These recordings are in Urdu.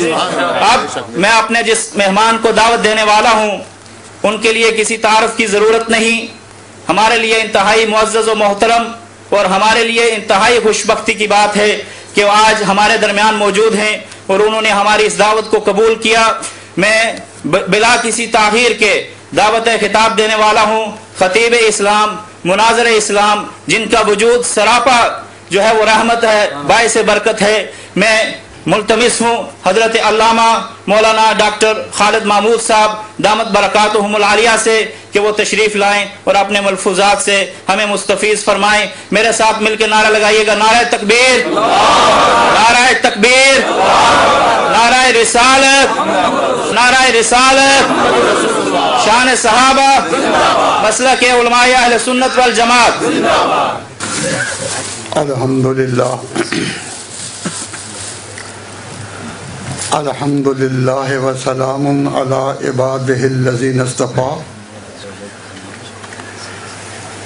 اب میں اپنے جس مہمان کو دعوت دینے والا ہوں ان کے لیے کسی تعارف کی ضرورت نہیں. ہمارے لیے انتہائی معزز و محترم اور ہمارے لیے انتہائی خوشبختی کی بات ہے کہ وہ آج ہمارے درمیان موجود ہیں اور انہوں نے ہماری اس دعوت کو قبول کیا. میں بلا کسی تاخیر کے دعوت خطاب دینے والا ہوں خطیب اسلام، مناظر اسلام، جن کا وجود سراپا جو ہے وہ رحمت ہے، باعث برکت ہے. میں ملتمس ہوں حضرت علامہ مولانا ڈاکٹر خالد محمود صاحب دامت برکاتہم العالیہ سے کہ وہ تشریف لائیں اور اپنے ملفوظات سے ہمیں مستفیض فرمائیں. میرے ساتھ مل کے نعرہ لگائیے گا، نعرہ تکبیر، نعرہ تکبیر، نعرہ رسالت، نعرہ رسالت، شان صحابہ، مسلک علماء اہل سنت والجماعت. الحمدللہ الحمدللہ وسلام علی عبادہ الذین اصطفیٰ،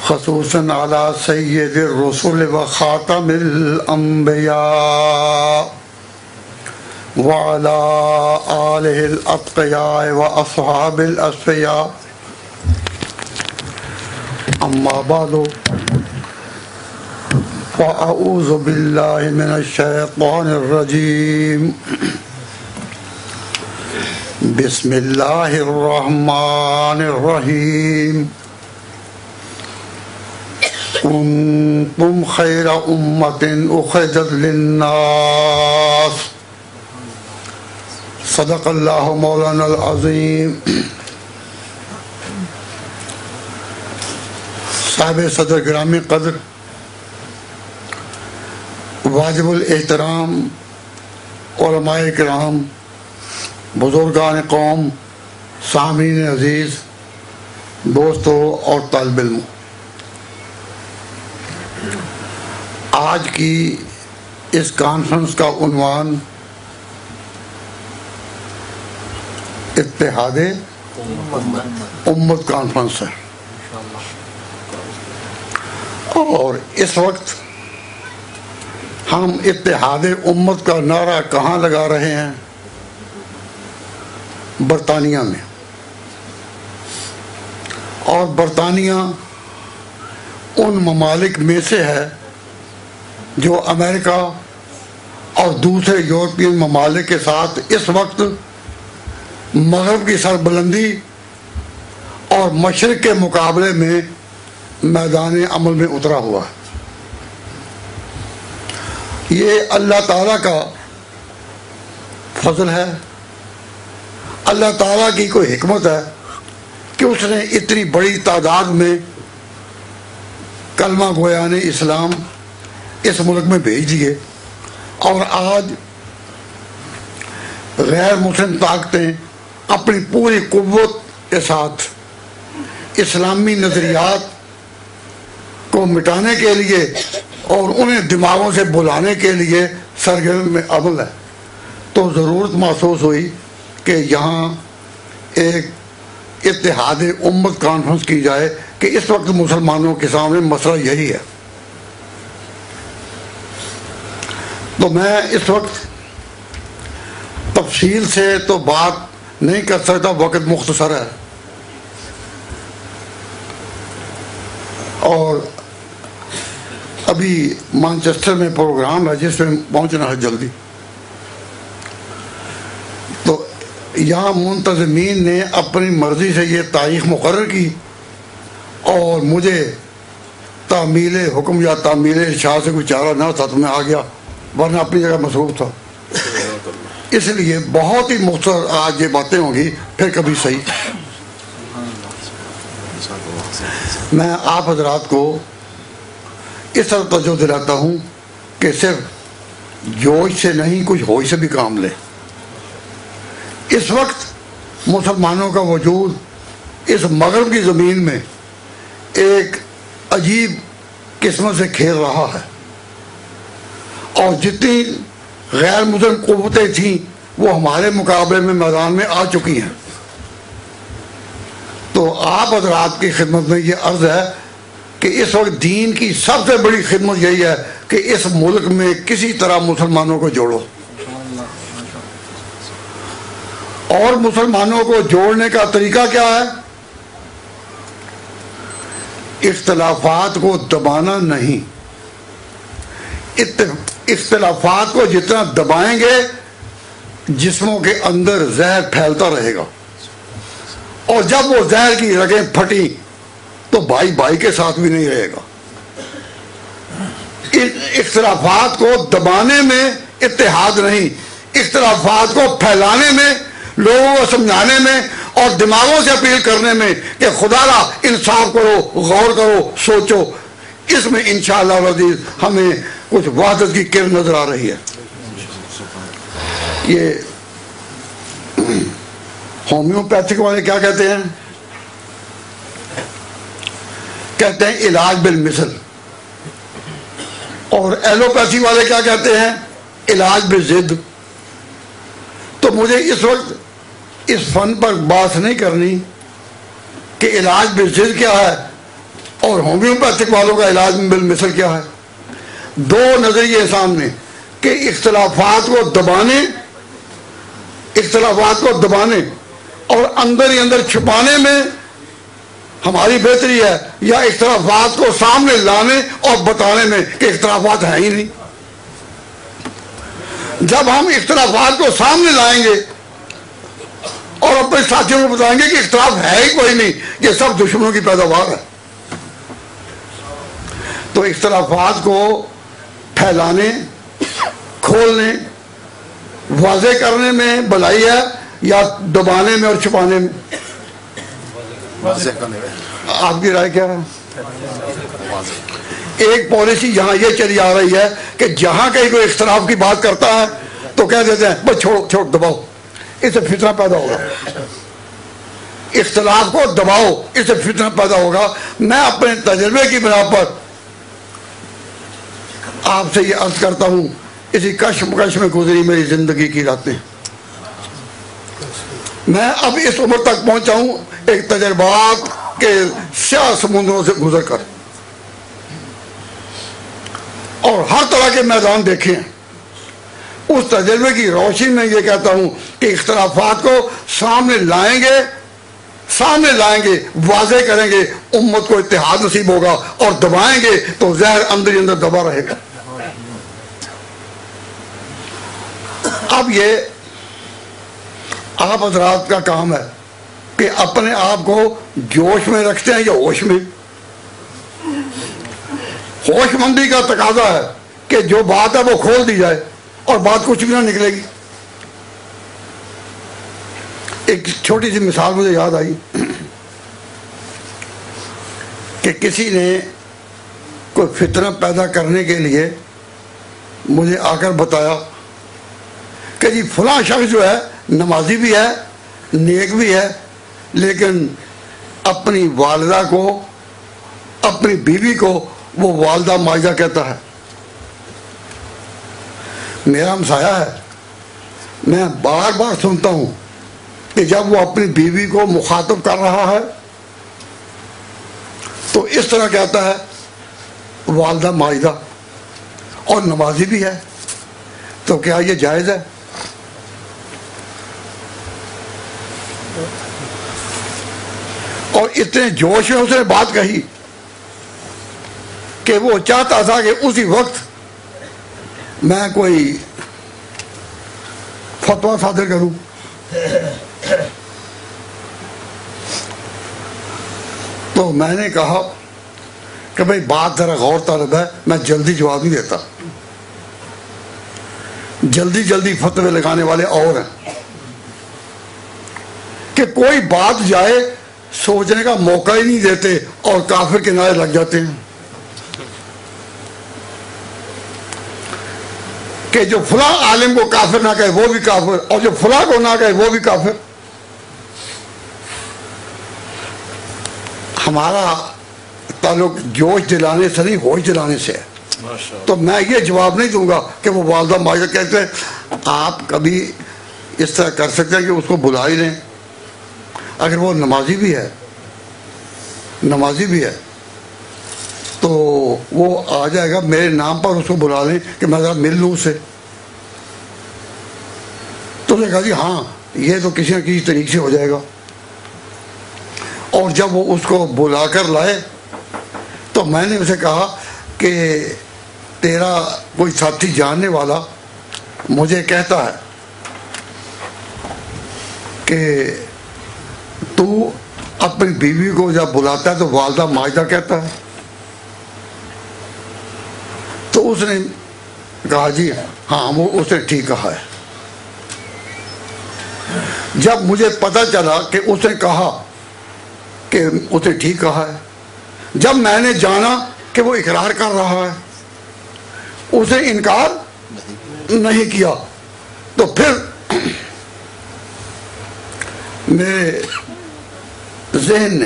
خصوصاً علی سید الرسل و خاتم الانبیاء وعلی آلہ الاتقیاء و اصحاب الاصفیاء. اما بعد فاعوذ باللہ من الشیطان الرجیم. بسم اللہ الرحمن الرحیم. کنتم خیر امت اخرجت للناس. صدق اللہ مولانا العظیم. صاحب صدر گرامی قدر، واجب الاحترام علماء کرام، بزرگان قوم، سامعین عزیز، دوستوں اور طالب علموں، آج کی اس کانفرنس کا عنوان اتحاد امت کانفرنس ہے. اور اس وقت ہم اتحاد امت کا نعرہ کہاں لگا رہے ہیں؟ برطانیہ میں. اور برطانیہ ان ممالک میں سے ہے جو امریکہ اور دوسرے یورپین ممالک کے ساتھ اس وقت مغرب کی سربلندی اور مشرق کے مقابلے میں میدان عمل میں اترا ہوا ہے. یہ اللہ تعالیٰ کا فضل ہے، اللہ تعالیٰ کی کوئی حکمت ہے کہ اس نے اتنی بڑی تعداد میں کلمہ گویان اسلام اس ملک میں بھیج دیے. اور آج غیر مسلم طاقتیں اپنی پوری قوت کے ساتھ اسلامی نظریات کو مٹانے کے لیے اور انہیں دماغوں سے بلانے کے لیے سرگرم میں عمل ہے. تو ضرورت محسوس ہوئی کہ یہاں ایک اتحاد امت کانفرنس کی جائے کہ اس وقت مسلمانوں کے سامنے مسئلہ یہی ہے. تو میں اس وقت تفصیل سے تو بات نہیں کر سکتا، وقت مختصر ہے. اور ابھی مانچسٹر میں پروگرام ہے جس میں پہنچنا ہے جلدی. تو یہاں منتظمین نے اپنی مرضی سے یہ تاریخ مقرر کی اور مجھے تعمیل حکم یا تعمیل ارشاد سے کوئی چارہ نہ تھا تو میں آ گیا، ورنہ اپنی جگہ مصروف تھا. اس لیے بہت ہی مختصر آج یہ باتیں ہوں گی، پھر کبھی صحیح. میں آپ حضرات کو اس طرح توجہ دلاتا ہوں کہ صرف جوش سے نہیں، کچھ ہوش سے بھی کام لے. اس وقت مسلمانوں کا وجود اس مغرب کی زمین میں ایک عجیب قسمت سے کھیل رہا ہے، اور جتنی غیر مسلم قوتیں تھیں وہ ہمارے مقابلے میں میدان میں آ چکی ہیں. تو آپ حضرات کی خدمت میں یہ عرض ہے کہ اس وقت دین کی سب سے بڑی خدمت یہی ہے کہ اس ملک میں کسی طرح مسلمانوں کو جوڑو. اور مسلمانوں کو جوڑنے کا طریقہ کیا ہے؟ اختلافات کو دبانا نہیں. اختلافات کو جتنا دبائیں گے جسموں کے اندر زہر پھیلتا رہے گا، اور جب وہ زہر کی رگیں پھٹی تو بھائی بھائی کے ساتھ بھی نہیں رہے گا. اختلافات کو دبانے میں اتحاد نہیں، اختلافات کو پھیلانے میں، لوگوں کو سمجھانے میں اور دماغوں سے اپیل کرنے میں کہ خدا را انصاف کرو، غور کرو، سوچو. اس میں انشاءاللہ العزیز ہمیں کچھ وحدت کی کرن نظر آ رہی ہے. یہ ہومیوپیتھک والے کیا کہتے ہیں؟ کہتے ہیں علاج بالمثل. اور ایلوپیتھی والے کیا کہتے ہیں؟ علاج بالضد. تو مجھے اس وقت اس فن پر بات نہیں کرنی کہ علاج بالضد کیا ہے اور ہومیوپیتھک والوں کا علاج بالمثل کیا ہے. دو نظریے سامنے کہ اختلافات کو دبانے اور اندر ہی اندر چھپانے میں ہماری بہتری ہے، یا اختلافات کو سامنے لانے اور بتانے میں کہ اختلافات ہیں ہی نہیں. جب ہم اختلافات کو سامنے لائیں گے اور اپنے ساتھیوں کو بتائیں گے کہ اختلاف ہے ہی کوئی نہیں، یہ سب دشمنوں کی پیداوار ہے، تو اختلافات کو پھیلانے، کھولنے، واضح کرنے میں بھلائی ہے یا دبانے میں اور چھپانے میں؟ آپ کی رائے کیا ہے؟ ایک پالیسی یہاں یہ چلی آ رہی ہے کہ جہاں کہیں کوئی اختلاف کی بات کرتا ہے تو کہہ دیتے ہیں بس چھوڑ دباؤ، اس سے فتنہ پیدا ہوگا. اختلاف کو دباؤ، اس سے فتنہ پیدا ہوگا. میں اپنے تجربے کی بنا پر آپ سے یہ عرض کرتا ہوں، اسی کشمکش میں گزری میری زندگی کی راتیں. میں اب اس عمر تک پہنچا ہوں ایک تجربات کے سیاہ سمندروں سے گزر کر، اور ہر طرح کے میدان دیکھے ہیں. اس تجربے کی روشنی میں یہ کہتا ہوں کہ اختلافات کو سامنے لائیں گے، واضح کریں گے، امت کو اتحاد نصیب ہوگا، اور دبائیں گے تو زہر اندر ہی اندر دبا رہے گا. اب یہ آپ حضرات کا کام ہے کہ اپنے آپ کو جوش میں رکھتے ہیں یا ہوش میں. ہوش مندی کا تقاضا ہے کہ جو بات ہے وہ کھول دی جائے اور بات کچھ بھی نہ نکلے گی. ایک چھوٹی سی مثال مجھے یاد آئی کہ کسی نے کوئی فتنہ پیدا کرنے کے لیے مجھے آ کر بتایا کہ جی فلاں شخص جو ہے نمازی بھی ہے، نیک بھی ہے، لیکن اپنی والدہ کو، اپنی بیوی کو وہ والدہ ماجدہ کہتا ہے. میرا ہمسایہ ہے، میں بار بار سنتا ہوں کہ جب وہ اپنی بیوی کو مخاطب کر رہا ہے تو اس طرح کہتا ہے والدہ ماجدہ، اور نمازی بھی ہے. تو کیا یہ جائز ہے؟ اور اتنے جوش میں اس نے بات کہی کہ وہ چاہتا تھا کہ اسی وقت میں کوئی فتویٰ صادر کروں. تو میں نے کہا کہ بھئی بات ذرا غور طلب ہے، میں جلدی جواب نہیں دیتا. جلدی فتوے لگانے والے اور ہیں کہ کوئی بات جائے سوچنے کا موقع ہی نہیں دیتے اور کافر کے نعرے لگ جاتے ہیں کہ جو فلاں عالم کو کافر نہ کہے وہ بھی کافر، اور جو فلاں کو نہ کہے وہ بھی کافر. ہمارا تعلق جوش دلانے سے نہیں، ہوش دلانے سے ہے. تو میں یہ جواب نہیں دوں گا کہ وہ والدہ ماجدہ کہتے ہیں. آپ کبھی اس طرح کر سکتے ہیں کہ اس کو بلا ہی لیں. اگر وہ نمازی بھی ہے تو وہ آ جائے گا، میرے نام پر اس کو بلا لیں کہ میں ذرا مل لوں اس سے. تو نے کہا جی ہاں یہ تو کسی نہ کسی طریقے سے ہو جائے گا. اور جب وہ اس کو بلا کر لائے تو میں نے اسے کہا کہ تیرا کوئی ساتھی جاننے والا مجھے کہتا ہے کہ تو اپنی بیوی کو جب بلاتا ہے تو والدہ ماجدہ کہتا ہے. تو اس نے کہا جی ہاں وہ اس نے ٹھیک کہا ہے. جب مجھے پتا چلا کہ اس نے کہا کہ اس نے ٹھیک کہا ہے, جب میں نے جانا کہ وہ اقرار کر رہا ہے, اس نے انکار نہیں کیا, تو پھر میرے ذہن نے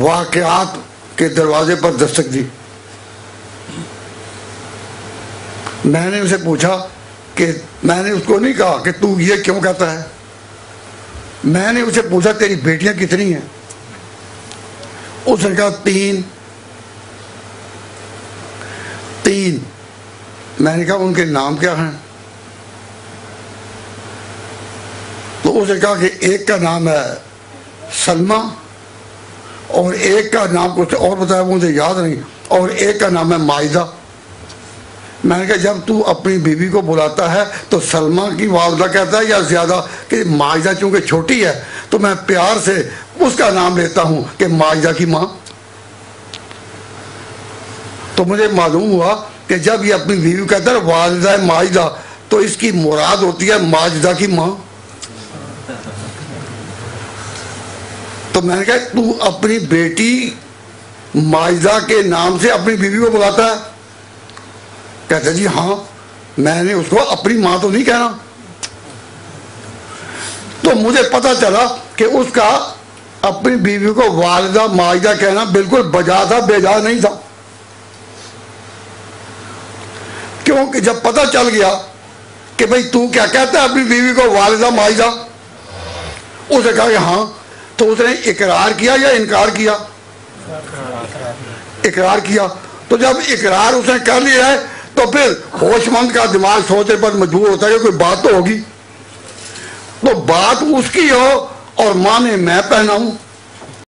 واقعات کے دروازے پر دستک دی. میں نے اسے پوچھا کہ میں نے اس کو نہیں کہا کہ تو یہ کیوں کہتا ہے, میں نے اسے پوچھا تیری بیٹیاں کتنی ہیں؟ اس نے کہا تین. میں نے کہا ان کے نام کیا ہیں؟ تو اس نے کہا کہ ایک کا نام ہے سلمہ اور ایک کا نام کچھ اور بتایا مجھے یاد نہیں, اور ایک کا نام ہے مائدہ. میں نے کہا جب تو اپنی بیوی کو بلاتا ہے تو سلمہ کی والدہ کہتا ہے یا زیادہ کہ مائدہ چونکہ چھوٹی ہے تو میں پیار سے اس کا نام لیتا ہوں کہ مائدہ کی ماں. تو مجھے معلوم ہوا کہ جب یہ اپنی بیوی کہتا ہے والدہ مائدہ تو اس کی مراد ہوتی ہے ماجدہ کی ماں. تو میں نے کہا تو اپنی بیٹی ماجدہ کے نام سے اپنی بیوی کو بلاتا ہے؟ کہتا جی ہاں, میں نے اس کو اپنی ماں تو نہیں کہنا. تو مجھے پتا چلا کہ اس کا اپنی بیوی کو والدہ ماجدہ کہنا بالکل بجا تھا, بےجا نہیں تھا. کیونکہ جب پتا چل گیا کہ بھئی تو کیا کہتا ہے اپنی بیوی کو والدہ ماجدہ, اس نے کہا کہ ہاں. تو اس نے اقرار کیا یا انکار کیا؟ اقرار کیا. تو جب اقرار اس نے کر لیا ہے تو پھر ہوش مند کا دماغ سوچنے پر مجبور ہوتا ہے کہ کوئی بات تو ہوگی. تو بات اس کی ہو اور ماں نے میں پہنا ہوں,